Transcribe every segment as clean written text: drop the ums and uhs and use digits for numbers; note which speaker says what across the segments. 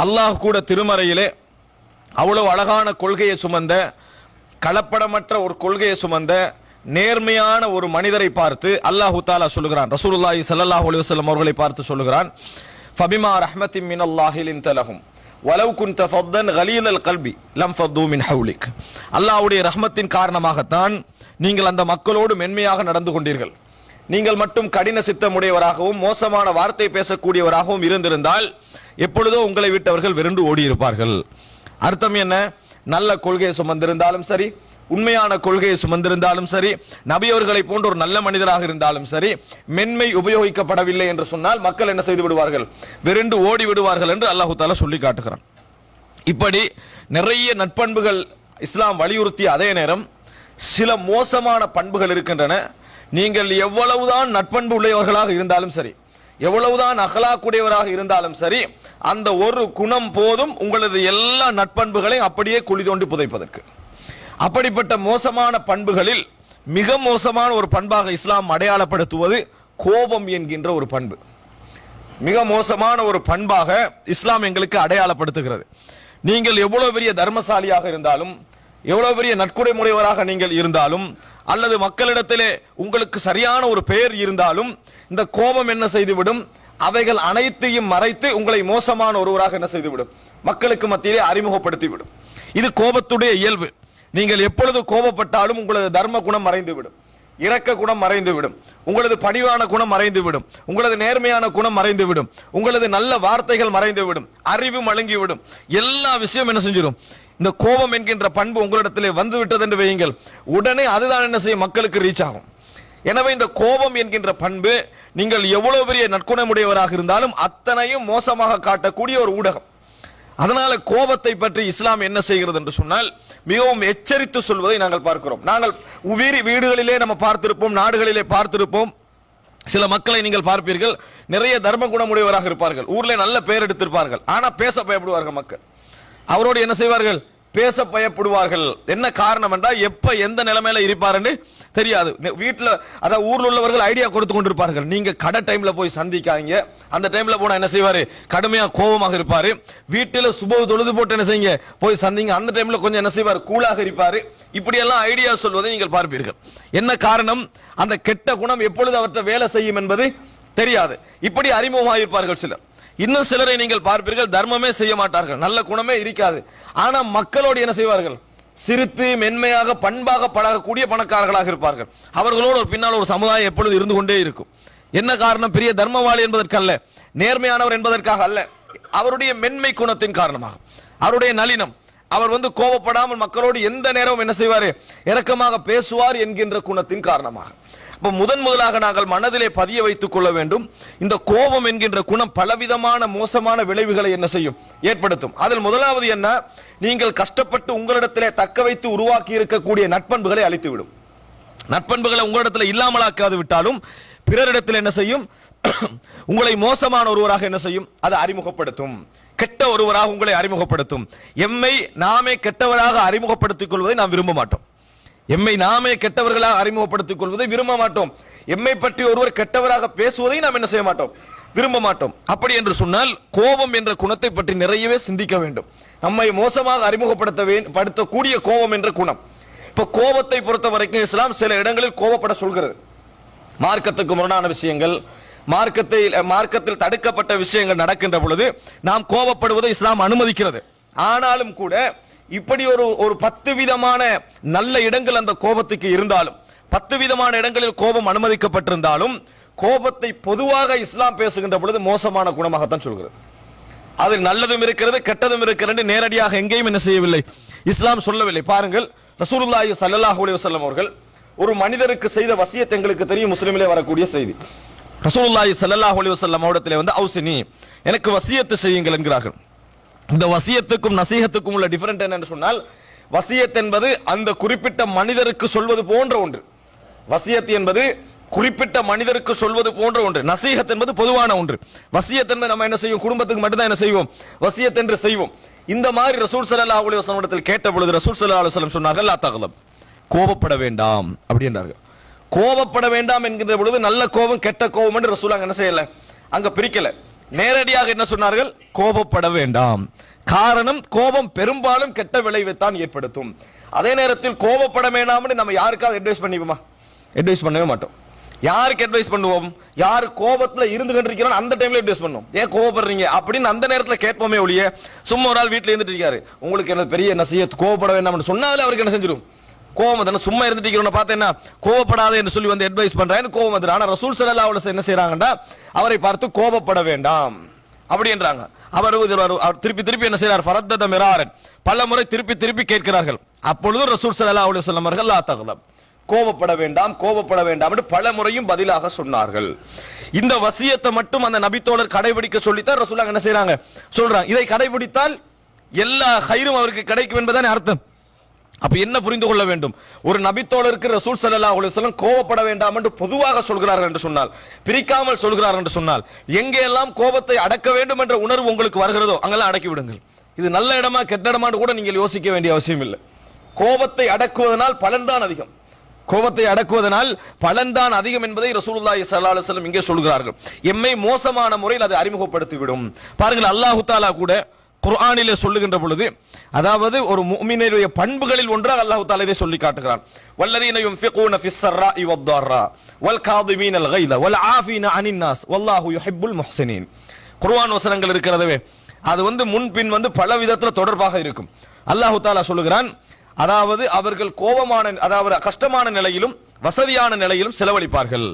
Speaker 1: அல்லாஹ் கூட திருமறையிலே அவ்வளவு அழகான கொள்கையை சுமந்த, கலப்படமற்ற ஒரு கொள்கையை சுமந்த நேர்மையான ஒரு மனிதரை பார்த்து அல்லாஹு தஆலா சொல்லுகிறான். ரசூலுல்லாஹி ஸல்லல்லாஹு அலைஹி வஸல்லம் அவர்களை பார்த்து சொல்லுகிறான், ஃபபிமா ரஹ்மத்தின் மினல்லாஹி லின்த லஹும் வலவ் குன்த ஃபத்தன் கலீலல் கல்பி லம் ஃபது மின் ஹவுலிக். அல்லாஹ்வுடைய ரஹ்மத்தின் காரணமாகத்தான் நீங்கள் அந்த மக்களோடு மென்மையாக நடந்து கொண்டீர்கள். நீங்கள் மட்டும் கடின சித்தமுடையவராகவும் மோசமான வார்த்தை பேசக்கூடியவராகவும் இருந்திருந்தால் எப்பொழுதோ உங்களை விட்டவர்கள் விரண்டு ஓடி இருப்பார்கள். அர்த்தம் என்ன? நல்ல கொள்கையை சுமந்திருந்தாலும் சரி, உண்மையான கொள்கையை சுமந்திருந்தாலும் சரி, நபியவர்களை போன்ற ஒரு நல்ல மனிதராக இருந்தாலும் சரி, மென்மை உபயோகிக்கப்படவில்லை என்று சொன்னால் மக்கள் என்ன செய்து விடுவார்கள்? விரண்டு ஓடி விடுவார்கள் என்று அல்லாஹு தஆலா சொல்லி காட்டுகிறான். இப்படி நிறைய நற்பண்புகள் இஸ்லாம் வலியுறுத்திய அதே நேரம் சில மோசமான பண்புகள் இருக்கின்றன. நீங்கள் எவ்வளவுதான் நற்பண்பு உள்ளவர்களாக இருந்தாலும் சரி, எவ்வளவுதான் அகலாக்குடையவராக இருந்தாலும் சரி, அந்த ஒரு குணம் போதும் உங்களது எல்லா நற்பண்புகளையும் அப்படியே குழி தோண்டி புதைப்பதற்கு. அப்படிப்பட்ட மோசமான பண்புகளில் மிக மோசமான ஒரு பண்பாக இஸ்லாம் அடையாளப்படுத்துவது கோபம் என்கின்ற ஒரு பண்பு. மிக மோசமான ஒரு பண்பாக இஸ்லாம் எங்களுக்கு அடையாளப்படுத்துகிறது. நீங்கள் எவ்வளவு பெரிய தர்மசாலியாக இருந்தாலும், எவ்வளவு பெரிய நற்குடைமுறைவராக நீங்கள் இருந்தாலும், அல்லது மக்களிடத்திலே உங்களுக்கு சரியான ஒரு பெயர் இருந்தாலும், இந்த கோபம் என்ன செய்துவிடும்? அவைகள் அனைத்தையும் மறைத்து உங்களை மோசமான ஒருவராக என்ன செய்துவிடும்? மக்களுக்கு மத்தியிலே அறிமுகப்படுத்திவிடும். இது கோபத்துடைய இயல்பு. நீங்கள் எப்பொழுது கோபப்பட்டாலும் உங்களது தர்ம குணம் மறைந்துவிடும், இரக்க குணம் மறைந்துவிடும், உங்களது பணிவான குணம் மறைந்துவிடும், உங்களது நேர்மையான குணம் மறைந்துவிடும், உங்களது நல்ல வார்த்தைகள் மறைந்துவிடும், அறிவு மழுங்கிவிடும். எல்லா விஷயம் என்ன செஞ்சிடும்? இந்த கோபம் என்கின்ற பண்பு உங்களிடத்திலே வந்து விட்டது என்று வையுங்கள், உடனே அதுதான் என்ன செய்யும்? மக்களுக்கு ரீச் ஆகும். எனவே இந்த கோபம் என்கின்ற பண்பு நீங்கள் எவ்வளவு பெரிய நற்குணமுடையவராக இருந்தாலும் அத்தனையும் மோசமாக காட்டக்கூடிய ஒரு ஊடகம். அதனால கோபத்தை பற்றி இஸ்லாம் என்ன செய்கிறது என்று சொன்னால் மிகவும் எச்சரித்து சொல்வதை நாங்கள் பார்க்கிறோம். நாங்கள் வீடுகளிலே நம்ம பார்த்திருப்போம், நாடுகளிலே பார்த்திருப்போம். சில மக்களை நீங்கள் பார்ப்பீர்கள், நிறைய தர்ம குணமுடையவராக இருப்பார்கள், ஊர்ல நல்ல பெயர் எடுத்திருப்பார்கள், ஆனா பேச பயப்படுவார்கள் மக்கள். அவரோடு என்ன செய்வார்கள்? பேச பயப்படுவார்கள். என்ன காரணம் என்றால் எப்ப எந்த நிலைமையில இருப்பாருன்னு தெரியாது. வீட்டுல அதாவது ஊர்ல உள்ளவர்கள் ஐடியா கொடுத்து கொண்டிருப்பார்கள், நீங்க கடை டைம்ல போய் சந்திக்காங்க, அந்த டைம்ல போனா என்ன செய்வாரு? கடுமையா கோபமாக இருப்பாரு. வீட்டுல சுப தொழுது போட்டு என்ன செய்யுங்க? போய் சந்திங்க, அந்த டைம்ல கொஞ்சம் என்ன செய்வார்? கூலாக இருப்பாரு. இப்படி எல்லாம் ஐடியா சொல்வதை நீங்கள் பார்ப்பீர்கள். என்ன காரணம்? அந்த கெட்ட குணம் எப்பொழுது அவற்றை வேலை செய்யும் என்பது தெரியாது. இப்படி அறிமுகமாக இருப்பார்கள் சிலர். இன்னும் சிலரை நீங்கள் பார்ப்பீர்கள், தர்மமே செய்ய மாட்டார்கள், நல்ல குணமே இருக்காது, ஆனா மக்களோடு என்ன செய்வார்கள்? சிரித்து மென்மையாக பண்பாக பழகக்கூடிய பணக்காரர்களாக இருப்பார்கள். அவர்களோடு ஒரு பின்னால் ஒரு சமுதாயம் எப்பொழுது இருந்து கொண்டே இருக்கும். என்ன காரணம்? பெரிய தர்மவாளி என்பதற்கல்ல, நேர்மையானவர் என்பதற்காக அல்ல, அவருடைய மென்மை குணத்தின் காரணமாக, அவருடைய நளினம். அவர் கோபப்படாமல் மக்களோடு எந்த நேரமும் என்ன செய்வார்? இரக்கமாக பேசுவார் என்கின்ற குணத்தின் காரணமாக. முதலாக நாங்கள் மனதிலே பதிய வைத்துக் கொள்ள வேண்டும், இந்த கோபம் என்கின்ற குணம் பலவிதமான மோசமான விளைவுகளை என்ன செய்யும்? ஏற்படுத்தும். அதில் முதலாவது என்ன? நீங்கள் கஷ்டப்பட்டு உங்களிடத்திலே தக்க வைத்து உருவாக்கி இருக்கக்கூடிய நற்பண்புகளை அழித்துவிடும். நற்பண்புகளை உங்களிடத்தில் இல்லாமலாக்காது விட்டாலும் பிறரிடத்தில் என்ன செய்யும்? உங்களை மோசமான ஒருவராக என்ன செய்யும்? அதை அறிமுகப்படுத்தும். கெட்ட ஒருவராக உங்களை அறிமுகப்படுத்தும். எம்மை நாமே கெட்டவராக அறிமுகப்படுத்திக் கொள்வதை நாம் விரும்ப மாட்டோம். எம்மை நாமே கெட்டவர்களாக அறிமுகப்படுத்திக் கொள்வதை விரும்ப மாட்டோம். எம்மை பற்றி ஒருவர் கெட்டவராக பேசுவதை நாம் என்ன செய்ய மாட்டோம்? விரும்ப மாட்டோம். அப்படி என்று சொன்னால் கோபம் என்ற குணத்தை பற்றி நிறையவே சிந்திக்க வேண்டும். நம்மை மோசமாக அறிமுகப்படுத்தக்கூடிய கோபம் என்ற குணம். இப்ப கோபத்தை பொறுத்த வரைக்கும் இஸ்லாம் சில இடங்களில் கோபப்பட சொல்கிறது. மார்க்கத்துக்கு முரணான விஷயங்கள், மார்க்கத்தில் தடுக்கப்பட்ட விஷயங்கள் நடக்கின்ற பொழுது நாம் கோபப்படுவதை இஸ்லாம் அனுமதிக்கிறது. ஆனாலும் கூட இப்படி ஒரு 10 விதமான நல்ல இடங்கள் அந்த கோபத்துக்கு இருந்தாலும், 10 விதமான இடங்களில் கோபம் அனுமதிக்கப்பட்டிருந்தாலும், கோபத்தை பொதுவாக இஸ்லாம் பேசுகின்ற பொழுது மோசமான குணமாகத்தான் சொல்கிறது. அதில் நல்லதும் இருக்கிறது, கெட்டதும் இருக்கிறது, நேரடியாக எங்கேயும் என்ன செய்யவில்லை, இஸ்லாம் சொல்லவில்லை. பாருங்கள், ரசூலுல்லாஹி ஸல்லல்லாஹு அலைஹி வஸல்லம் அவர்கள் ஒரு மனிதருக்கு செய்த வசியத் எங்களுக்கு தெரியும், முஸ்லிமிலே வரக்கூடிய செய்தி. ரசூலுல்லாஹி ஸல்லல்லாஹு அலைஹி வஸல்லம் அவரிடத்திலே அவுசினி, எனக்கு வசியத்து செய்யுங்கள் என்கிறார்கள். இந்த வசியத்துக்கும் நசீஹத்துக்கும் உள்ள டிஃபரண்ட் என்னன்னு சொன்னால், வசியத் என்பது அந்த குறிப்பிட்ட மனிதருக்கு சொல்வது போன்ற ஒன்று. வசியத் என்பது குறிப்பிட்ட மனிதருக்கு சொல்வது போன்ற ஒன்று. நசீஹத் என்பது பொதுவான ஒன்று. வசியத் என்பது நம்ம என்ன செய்யும்? குடும்பத்துக்கு மட்டும்தான் என்ன செய்வோம்? வசியத் என்று செய்வோம். இந்த மாதிரி ரசூல் ஸல்லல்லாஹு அலைஹி வஸல்லம் இடத்தில் கேட்ட பொழுது ரசூல் ஸல்லல்லாஹு அலைஹி வஸல்லம் சொன்னார்கள், லா தக்லப், கோபப்பட வேண்டாம் அப்படி என்றார்கள். கோபப்பட வேண்டாம் என்கிற பொழுது நல்ல கோபம் கெட்ட கோபம் என்று ரசூல் என்ன செய்யல, அங்க பிரிக்கல. நேரடியாக என்ன சொன்னார்கள்? கோபப்பட வேண்டாம். காரணம், கோபம் பெரும்பாலும் கெட்ட விளைவைத்தான் ஏற்படுத்தும். அதே நேரத்தில் கோபப்பட வேண்டாம்னு நம்ம யாருக்காவது அட்வைஸ் பண்ணிப்போமா? அட்வைஸ் பண்ணவே மாட்டோம். யாருக்கு அட்வைஸ் பண்ணுவோம்? யாரு கோபத்துல இருந்து கொண்டிருக்கிறோம் அந்த டைம்ல அட்வைஸ் பண்ணுவோம். ஏன் கோபப்படுறீங்க அப்படின்னு அந்த நேரத்தில் கேட்போமே ஒழிய, சும்மா ஒரு ஆள் வீட்டில் இருந்துட்டு இருக்காரு, உங்களுக்கு என்ன பெரிய நசியத், கோபப்பட வேண்டாம்னு சொன்னாலே அவருக்கு என்ன செஞ்சிடும்? கோபம் தானே. சும்மா இருந்துட்டு இருக்கிறவனை பார்த்தா என்ன, கோபப்படாத என்று சொல்லி வந்து அட்வைஸ் பண்றான்னு கோபம் வந்துடும். ஆனா ரசூல் ஸல்லல்லாஹு அலைஹி வஸல்லம் என்ன செய்யறாங்கன்னா, அவரை பார்த்து கோபப்பட வேண்டாம் அப்படி என்றாங்க. அவர் திருப்பி திருப்பி என்ன செய்யறார்? ஃபரத்தத மிராரன், பல முறை திருப்பி திருப்பி கேட்கிறார்கள். அப்பொழுது ரசூல் ஸல்லல்லாஹு அலைஹி வஸல்லம் அவர்கள் லா தக்லப், கோபப்பட வேண்டாம் கோபப்பட வேண்டாம் என்று பல முறையும் பதிலாக சொன்னார்கள். இந்த வசியத்தை மட்டும் அந்த நபித்தோழர் கடைபிடிக்க சொல்லித்தான் ரசூலுல்லாஹ் என்ன செய்யறாங்க? சொல்றாங்க. இதை கடைபிடித்தால் எல்லா ஹைரும் அவருக்கு கிடைக்கும் என்பதானே அர்த்தம். அப்ப என்ன புரிந்து கொள்ள வேண்டும்? ஒரு நபித்தோழருக்கு ரசூல் ஸல்லல்லாஹு அலைஹி வஸல்லம் கோபப்பட வேண்டாம் என்று பொதுவாக சொல்கிறார்கள் என்று சொன்னால், பிரிக்காமல் சொல்கிறார்கள் என்று சொன்னால், எங்கெல்லாம் கோபத்தை அடக்க வேண்டும் என்ற உணர்வு உங்களுக்கு வருகிறதோ அங்கெல்லாம் அடக்கி விடுங்கள். இது நல்ல இடமா கெட்ட இடமான்னு கூட நீங்கள் யோசிக்க வேண்டிய அவசியம் இல்லை. கோபத்தை அடக்குவதனால் பலன்தான் அதிகம். கோபத்தை அடக்குவதனால் பலன்தான் அதிகம் என்பதை ரசூலுல்லாஹி ஸல்லல்லாஹு அலைஹி வஸல்லம் இங்கே சொல்கிறார்கள். எம்மை மோசமான முறையில் அதை அறிமுகப்படுத்தி விடும். பாருங்கள், அல்லாஹ் தஆலா கூட குர்ஆனிலே சொல்லுகின்ற பொழுது, அதாவது ஒரு முஃமினுடைய பண்புகளில் ஒன்றாக அல்லாஹ் தஆலா இதை சொல்லி காட்டுகிறான். வல்லதீன யுன்ஃபிகூன ஃபிஸ் ஸர்ராஇ வத்-தர்ரா வல் காதிமீனல் கைத வல் ஆஃபீன அனின் நாஸ் வல்லாஹு யுஹிப்புல் முஹ்சினீன். குர்ஆன் வசனங்கள் இருக்கிறதவே, அது முன்பின் பல விதத்துல தொடர்பாக இருக்கும். அல்லாஹ் தஆலா சொல்லுகிறான், அதாவது அவர்கள் கோபமான, அதாவது கஷ்டமான நிலையிலும் வசதியான நிலையிலும் செலவழிப்பார்கள்.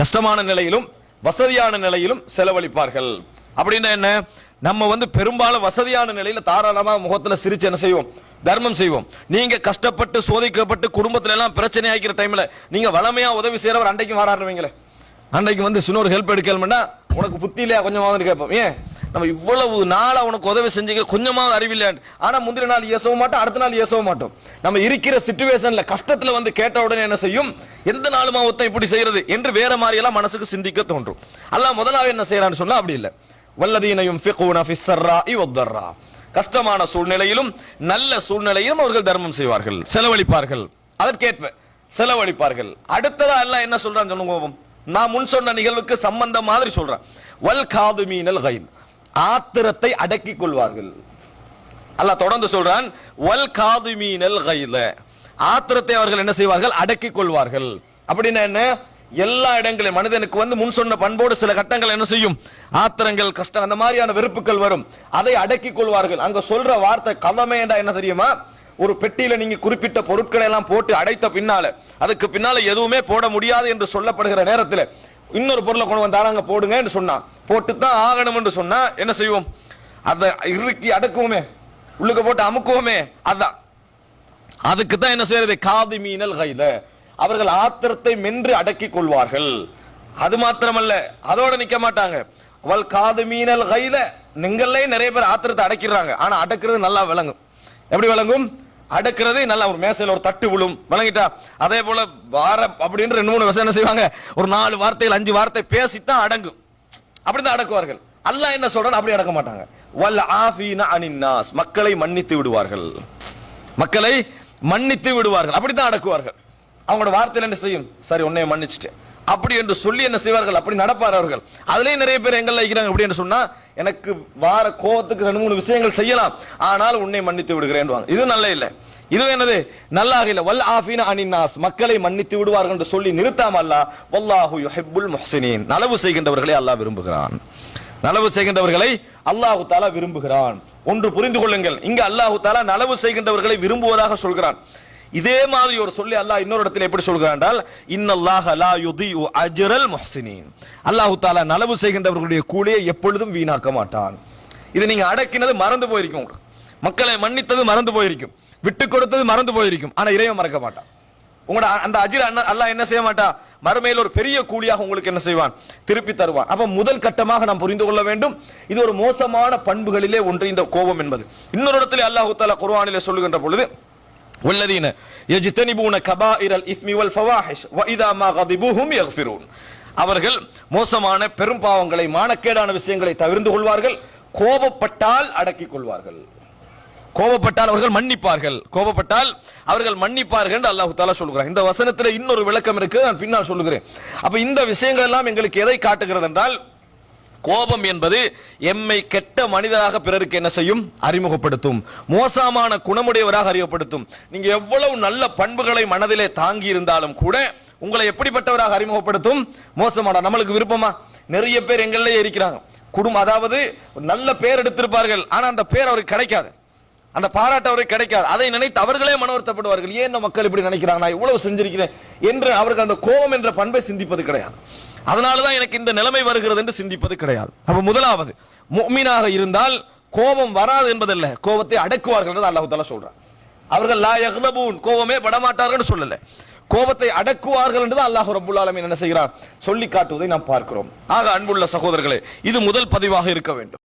Speaker 1: கஷ்டமான நிலையிலும் வசதியான நிலையிலும் செலவழிப்பார்கள். அப்படின்னா என்ன? நம்ம பெரும்பாலும் வசதியான நிலையில தாராளமா முகத்துல சிரிச்சு என்ன செய்வோம்? தர்மம் செய்வோம். நீங்க கஷ்டப்பட்டு சோதிக்கப்பட்டு குடும்பத்துல எல்லாம் பிரச்சனை ஆகிற டைம்ல நீங்க வளமையா உதவி செய்யறவர் அன்றைக்கு மாறாடுவீங்களே, அன்றைக்கு சின்னொரு ஹெல்ப் எடுக்கலன்னா உனக்கு புத்தி இல்லையா கொஞ்சமாவது கேட்போம். ஏன் நம்ம இவ்வளவு நாளா உனக்கு உதவி செஞ்சீங்க, கொஞ்சமாவது அறிவில்லையான்னு. ஆனா முந்தின நாள் ஏசவும் மாட்டோம், அடுத்த நாள் ஏசவும் மாட்டோம். நம்ம இருக்கிற சிச்சுவேஷன்ல கஷ்டத்துல கேட்ட உடனே என்ன செய்யும்? எந்த நாளுமா ஒருத்தன் இப்படி செய்யறது என்று வேற மாதிரி எல்லாம் மனசுக்கு சிந்திக்க தோன்றும். அல்லாஹ் முதலாவது என்ன செய்யறான்னு சொன்னா அப்படி இல்லை. வல்லதீன யுன்ஃபிகூன ஃபிஸ் ஸர்ராஇ வத்-தர்ரா, கஷ்டமான சூழ்நிலையிலும் நல்ல சூழ்நிலையிலும் அவர்கள் தர்மம் செய்வார்கள், செலவழிப்பார்கள். அதற்கேற்ப செலவழிப்பார்கள். அடுத்ததா அல்லாஹ் என்ன சொல்றான்னு சொல்லுங்க. நான் முன் சொன்ன நிகழ்வுக்கு சம்பந்தம் மாதிரி சொல்றேன். வல் காதுமீனல் கைத், ஆத்திரத்தை அடக்கிக் கொள்வார்கள். அல்லாஹ் தொடர்ந்து சொல்றான், வல் காதுமீனல் கைத, ஆத்திரத்தை அவர்கள் என்ன செய்வார்கள்? அடக்கிக் கொள்வார்கள். அப்படின்னா என்ன? எல்லா இடங்களிலும் மனிதனுக்கு முன் சொன்ன பண்போடு சில கட்டங்கள் என்ன செய்யும்? ஆத்திரங்கள், கஷ்டம், அந்த மாதிரியான வெறுப்புகள் வரும். அதை அடக்கிக் கொள்வார்கள். அங்க சொல்ற வார்த்தை கதமே என்ன தெரியுமா? ஒரு பெட்டியில நீங்க குறிப்பிட்ட பொருட்களை எல்லாம் போட்டு அடைத்த பின்னால, அதுக்கு பின்னால எதுவுமே போட முடியாது என்று சொல்லப்படுகிற நேரத்தில் இன்னொரு பொருளை கொண்டு வந்தாங்க போடுங்க என்று சொன்னா, போட்டுத்தான் ஆகணும் என்று சொன்னா என்ன செய்வோம்? அதை இறுக்கி அடக்குவோமே, உள்ளுக்கு போட்டு அமுக்குவோமே. அதான் அதுக்கு தான் என்ன செய்யறது? காதிமீனல் கைத, அவர்கள் ஆத்திரத்தை மென்று அடக்கிக் கொள்வார்கள். அது மாத்திரமல்ல, அதோட நிக்க மாட்டாங்க. வல் காதிமீனல் கைத, நீங்களே நிறைய பேர் ஆத்திரத்தை அடக்கிறாங்க. ஆனா அடக்கிறது நல்லா விளங்கும். எப்படி விளங்கும்? அடக்கிறது நல்லா, ஒரு மேசையில் ஒரு தட்டு விழும், விளங்கிட்டா? அதே போல வார அப்படின்னு 2-3 விஷயம் என்ன செய்வாங்க? ஒரு 4 வார்த்தைகள் 5 வார்த்தை பேசித்தான் அடங்கும். அப்படிதான் அடக்குவார்கள். அல்லாஹ் என்ன சொல்றான்? அப்படி அடக்க மாட்டாங்க. வல் ஆஃபீன அனின் நாஸ், மக்களை மன்னித்து விடுவார்கள். மக்களை மன்னித்து விடுவார்கள். அப்படித்தான் அடக்குவார்கள். அவங்களோட வார்த்தையில் என்ன செய்யும்? சரி உன்னைய மன்னிச்சுட்டேன் அப்படி என்று சொல்லி என்ன செய்வார்கள்? அப்படி நடப்பார் அவர்கள். அதுலயும் நிறைய பேர் எங்கெல்லாம் இருக்கிறாங்க அப்படின்னு சொன்னா, எனக்கு வார கோபத்துக்கு 2-3 விஷயங்கள் செய்யலாம், ஆனால் உன்னை மன்னித்து விடுகிறேன். இது நல்ல இல்லை. இது என்னது? நல்லாக இல்லை. வல் ஆஃபீன அனின் நாஸ், மக்களை மன்னித்து விடுவார்கள் என்று சொல்லி நிறுத்தாம அல்லாஹ் வல்லாஹு யுஹிப்புல் முஹ்சினீன், நலவு செய்கின்றவர்களை அல்லாஹ் விரும்புகிறான். நலவு செய்கின்றவர்களை அல்லாஹ் தஆலா விரும்புகிறான். ஒன்று புரிந்து கொள்ளுங்கள், இங்க அல்லாஹ் தஆலா நலவு செய்கின்றவர்களை விரும்புவதாக சொல்கிறான். இதே மாதிரி ஒரு சொல்லி அல்லாஹ் இன்னொரு இடத்துல எப்படி சொல்கிறான் என்றால், இன்னல்லாஹ லா யுதீஉ அஜ்ரல் முஹ்சினீன், அல்லாஹ் தஆலா நலவு செய்கின்றவர்களுடைய கூலியை எப்பொழுதும் வீணாக்க மாட்டான். இது நீங்க அடக்கினது மறந்து போயிருக்கும், மக்களை மன்னித்தது மறந்து போயிருக்கும், விட்டு கொடுத்தது மறந்து போயிருக்கும். ஆனா இறைவன் மறக்க மாட்டான். உங்களோட அந்த அஜ்ர அல்லாஹ் என்ன செய்ய மாட்டா? மறுமையில் ஒரு பெரிய கூலியாக உங்களுக்கு என்ன செய்வான்? திருப்பி தருவான். அப்ப முதல் கட்டமாக நாம் புரிந்து கொள்ள வேண்டும், இது ஒரு மோசமான பண்புகளிலே ஒன்று இந்த கோபம் என்பது. இன்னொரு இடத்துல அல்லாஹ் தஆலா குர்ஆனிலே சொல்லுகின்ற பொழுது, வல்லதீன யஜ்தனிபூன கபாயிரல் இஸ்மி வல் ஃபவாஹிஷ் வ இதா மா கதிபுஹும் யக்ஃபிரூன், அவர்கள் மோசமான பெரும் பாவங்களை, மானக்கேடான விஷயங்களை தவிர்த்து கொள்வார்கள், கோபப்பட்டால் அடக்கிக் கொள்வார்கள். கோபப்பட்டால் அவர்கள் மன்னிப்பார்கள், கோபப்பட்டால் அவர்கள் மன்னிப்பார்கள் என்று அல்லாஹ் தஆலா சொல்கிறார். இந்த வசனத்தில் இன்னொரு விளக்கம் இருக்கு, நான் பின்னால் சொல்லுகிறேன். அப்ப இந்த விஷயங்கள் எல்லாம் எங்களுக்கு எதை காட்டுகிறது என்றால், கோபம் என்பது எம்மை கெட்ட மனிதராக பிறருக்கு என்ன செய்யும்? அறிமுகப்படுத்தும். மோசமான குணமுடையவராக அறிமுகப்படுத்தும். நீங்க எவ்வளவு நல்ல பண்புகளை மனதிலே தாங்கி இருந்தாலும் கூட உங்களை எப்படிப்பட்டவராக அறிமுகப்படுத்தும்? மோசமான. நம்மளுக்கு விருப்பமா? நிறைய பேர் எங்களே இருக்கிறாங்க. குடும்பம், அதாவது நல்ல பேர் எடுத்திருப்பார்கள், ஆனா அந்த பேர் அவருக்கு கிடைக்காது, அந்த பாராட்டு அவருக்கு கிடைக்காது. அதை நினைத்து அவர்களே மன வருத்தப்படுவார்கள். ஏன் இந்த மக்கள் இப்படி நினைக்கிறாங்க, நான் இவ்வளவு செஞ்சிருக்கிறேன் என்று அவர்கள் அந்த கோபம் என்ற பண்பை சிந்திப்பது கிடையாது. அதனாலதான் எனக்கு இந்த நிலைமை வருகிறது என்று சிந்திப்பது கிடையாது. அப்ப முதலாவது முஃமினாக இருந்தால் கோபம் வராது என்பதல்ல, கோபத்தை அடக்குவார்கள் என்று அல்லாஹ் தஆலா சொல்றார். அவர்கள் லா யக்லபூன், கோபமே படமாட்டார்கள் சொல்லல, கோபத்தை அடக்குவார்கள் என்று அல்லாஹ் ரப்பல் ஆலமீன் என்ன செய்கிறார்? சொல்லி காட்டுவதை நாம் பார்க்கிறோம். ஆக அன்புள்ள சகோதரர்களே, இது முதல் பதிவாக இருக்க வேண்டும்.